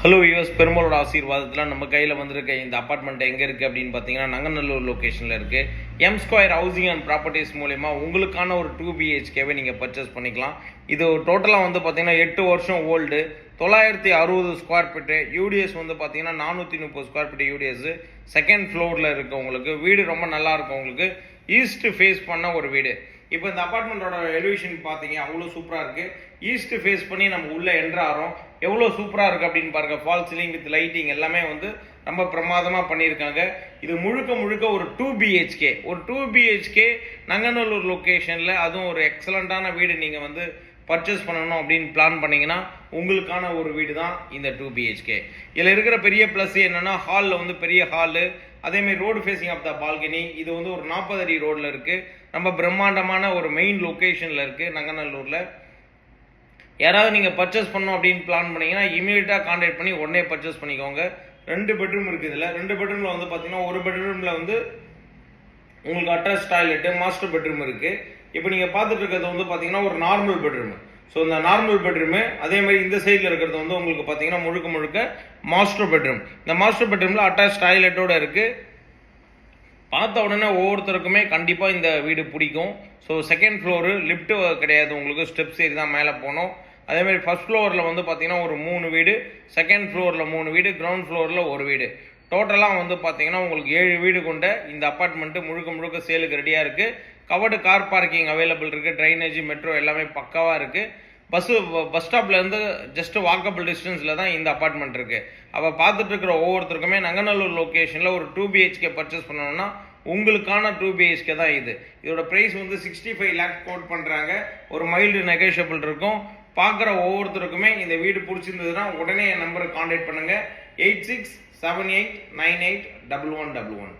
Hello US பெருமாளோட ஆசீர்வாதத்தில் நம்ம கையில் வந்திருக்க இந்த அப்பார்ட்மெண்ட் எங்கே இருக்குது அப்படின்னு பார்த்தீங்கன்னா நங்கநல்லூர் லொக்கேஷனில் இருக்குது. M square housing and properties மூலயமா உங்களுக்கான ஒரு 2 BHKவை நீங்கள் பர்ச்சேஸ் பண்ணிக்கலாம். இது டோட்டலாக வந்து பார்த்தீங்கன்னா 8 வருஷம் ஓல்டு, 960 ஸ்கொயர் ஃபீட்டு, யூடிஎஸ் வந்து பார்த்தீங்கன்னா 430 ஸ்கொயர் ஃபீட்டு யூடிஎஸ். செகண்ட் ஃப்ளோரில் இருக்குது. உங்களுக்கு வீடு ரொம்ப நல்லா இருக்கும். உங்களுக்கு ஈஸ்ட் ஃபேஸ் பண்ண ஒரு வீடு. இப்போ இந்த அப்பார்ட்மெண்ட்டோட எலிவேஷன் பார்த்தீங்க அவ்வளோ சூப்பராக இருக்குது. ஈஸ்ட் ஃபேஸ் பண்ணி நம்ம உள்ளே என்ட்ராகிறோம். எவ்வளோ சூப்பராக இருக்குது அப்படின்னு பாருங்கள். ஃபால் சீலிங் வித் லைட்டிங் எல்லாமே வந்து ரொம்ப பிரமாதமாக பண்ணியிருக்காங்க. இது முழுக்க ஒரு 2 BHK. ஒரு 2 BHK நங்கநல்லூர் லொக்கேஷனில், அதுவும் ஒரு எக்ஸலண்ட்டான வீடு நீங்கள் வந்து பர்ச்சேஸ் பண்ணணும் அப்படின்னு பிளான் பண்ணிங்கன்னா உங்களுக்கான ஒரு வீடு தான் இந்த 2 BHK. இதில் இருக்கிற பெரிய ப்ளஸ் என்னென்னா, ஹாலில் வந்து பெரிய ஹாலு, அதேமாதிரி road facing of the balcony. இது வந்து ஒரு 40 அடி ரோடில் இருக்குது. ரொம்ப பிரம்மாண்டமான ஒரு மெயின் லொக்கேஷனில் இருக்குது நங்கநல்லூரில். யாராவது நீங்கள் பர்ச்சேஸ் பண்ணணும் அப்படின்னு பிளான் பண்ணிங்கன்னா இமீடியட்டாக கான்டாக்ட் பண்ணி உடனே பர்ச்சேஸ் பண்ணிக்கோங்க. 2 பெட்ரூம் இருக்குது. இதில் 2 பெட்ரூமில் வந்து பார்த்தீங்கன்னா ஒரு பெட்ரூமில் வந்து உங்களுக்கு அட்டாச் டாய்லெட்டு, மாஸ்டர் பெட்ரூம் இருக்குது. இப்போ நீங்கள் பார்த்துட்டு இருக்கிறது வந்து பார்த்தீங்கன்னா ஒரு நார்மல் பெட்ரூமு. ஸோ இந்த நார்மல் பெட்ரூமு, அதே மாதிரி இந்த சைடில் இருக்கிறது வந்து உங்களுக்கு பார்த்தீங்கன்னா முழுக்க மாஸ்டர் பெட்ரூம். இந்த மாஸ்டர் பெட்ரூமில் அட்டாச் டாய்லெட்டோடு இருக்குது. பார்த்த உடனே ஒவ்வொருத்தருக்குமே கண்டிப்பாக இந்த வீடு பிடிக்கும். ஸோ செகண்ட் ஃப்ளோரு, லிஃப்ட்டு கிடையாது, உங்களுக்கு ஸ்டெப்ஸ் ஏறி தான் மேலே போகணும். அதேமாதிரி ஃபர்ஸ்ட் ஃப்ளோரில் வந்து பார்த்தீங்கன்னா ஒரு 3 வீடு, செகண்ட் ஃப்ளோரில் 3 வீடு, கிரவுண்ட் ஃப்ளோரில் ஒரு வீடு. டோட்டலாக வந்து பார்த்தீங்கன்னா உங்களுக்கு 7 வீடு கொண்ட இந்த அப்பார்ட்மெண்ட்டு முழுக்க சேலுக்கு ரெடியாக இருக்குது. கவர்டு கார் பார்க்கிங் அவைலபிள் இருக்குது. ட்ரைனேஜ், மெட்ரோ எல்லாமே பக்காவாக இருக்குது. பஸ் ஸ்டாப்லேருந்து ஜஸ்ட் வாக்கபிள் டிஸ்டன்ஸில் தான் இந்த அப்பார்ட்மெண்ட் இருக்குது. அப்போ பார்த்துட்டு இருக்கிற ஒவ்வொருத்தருக்குமே நங்கநல்லூர் லொக்கேஷனில் ஒரு 2 BHK பர்ச்சேஸ் பண்ணணும்னா உங்களுக்கான 2 BHK தான் இது. இதோட ப்ரைஸ் வந்து 65 லேக்ஸ் கோட் பண்ணுறாங்க. ஒரு மைல்டு நெகோஷியபிள் இருக்கும். பார்க்குற ஒவ்வொருத்தருக்குமே இந்த வீடு பிடிச்சிருந்ததுன்னா உடனே என் நம்பருக்கு கான்டாக்ட் பண்ணுங்கள். 8678981111.